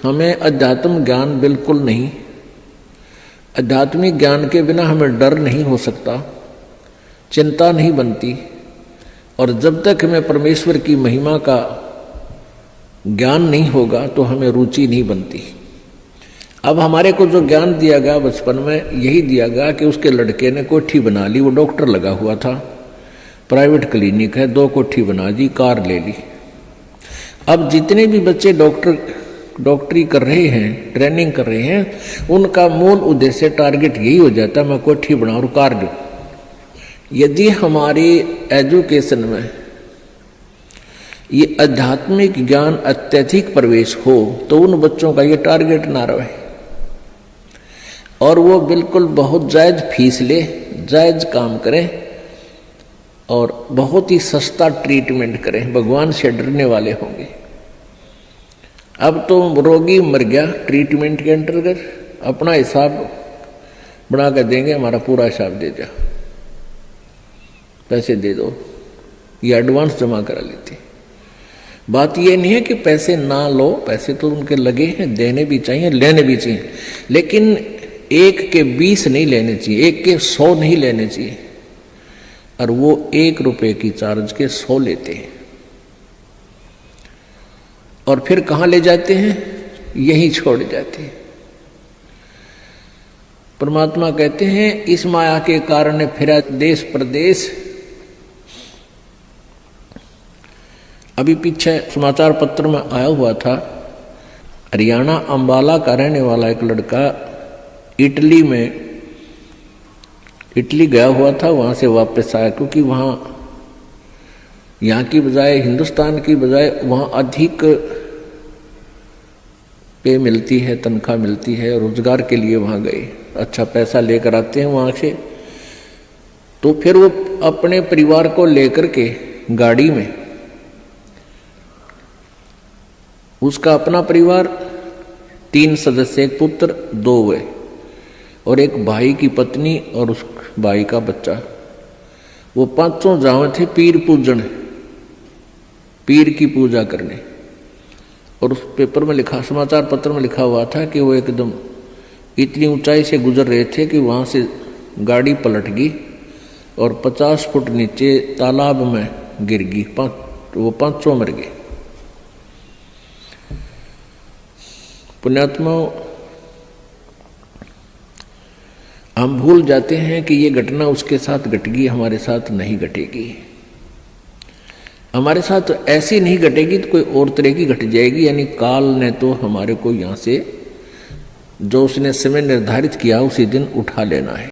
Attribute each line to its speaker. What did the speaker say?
Speaker 1: हमें अध्यात्म ज्ञान बिल्कुल नहीं, आध्यात्मिक ज्ञान के बिना हमें डर नहीं हो सकता, चिंता नहीं बनती, और जब तक हमें परमेश्वर की महिमा का ज्ञान नहीं होगा तो हमें रुचि नहीं बनती। अब हमारे को जो ज्ञान दिया गया बचपन में, यही दिया गया कि उसके लड़के ने कोठी बना ली, वो डॉक्टर लगा हुआ था, प्राइवेट क्लिनिक है, 2 कोठी बना दी, कार ले ली। अब जितने भी बच्चे डॉक्टरी कर रहे हैं, ट्रेनिंग कर रहे हैं, उनका मूल उद्देश्य टारगेट यही हो जाता है, मैं कोठी बनाऊं और कार लूं। यदि हमारी एजुकेशन में ये आध्यात्मिक ज्ञान अत्यधिक प्रवेश हो तो उन बच्चों का ये टारगेट ना रहे और वो बिल्कुल बहुत जायज फीस ले, जायज काम करें और बहुत ही सस्ता ट्रीटमेंट करें, भगवान से डरने वाले होंगे। अब तो रोगी मर गया, ट्रीटमेंट के अंतर्गत अपना हिसाब बना कर देंगे, हमारा पूरा हिसाब दे जा, पैसे दे दो, ये एडवांस जमा करा लेते। बात ये नहीं है कि पैसे ना लो, पैसे तो उनके लगे हैं, देने भी चाहिए, लेने भी चाहिए, लेकिन 1 के 20 नहीं लेने चाहिए, 1 के 100 नहीं लेने चाहिए, और वो 1 रुपए की चार्ज के 100 लेते हैं। और फिर कहाँ ले जाते हैं? यही छोड़ जाते हैं। परमात्मा कहते हैं इस माया के कारण फिरा देश प्रदेश। अभी पीछे समाचार पत्र में आया हुआ था, हरियाणा अंबाला का रहने वाला एक लड़का इटली गया हुआ था, वहां से वापस आया, क्योंकि वहां यहाँ की बजाय, हिंदुस्तान की बजाय वहाँ अधिक पे मिलती है, तनख्वाह मिलती है, रोजगार के लिए वहाँ गए, अच्छा पैसा लेकर आते हैं वहाँ से। तो फिर वो अपने परिवार को लेकर के गाड़ी में, उसका अपना परिवार 3 सदस्य, एक पुत्र 2 हुए और एक भाई की पत्नी और उस भाई का बच्चा, वो 5 जावे थे पीर पूजन, पीर की पूजा करने। और उस पेपर में लिखा, समाचार पत्र में लिखा हुआ था कि वो एकदम इतनी ऊंचाई से गुजर रहे थे कि वहां से गाड़ी पलट गई और 50 फुट नीचे तालाब में गिर गई, वो 5 मर गए। पुण्यात्मा, हम भूल जाते हैं कि ये घटना उसके साथ घट गई, हमारे साथ नहीं घटेगी। हमारे साथ ऐसी नहीं घटेगी तो कोई और तरह की घट जाएगी, यानी काल ने तो हमारे को यहाँ से जो उसने समय निर्धारित किया उसी दिन उठा लेना है।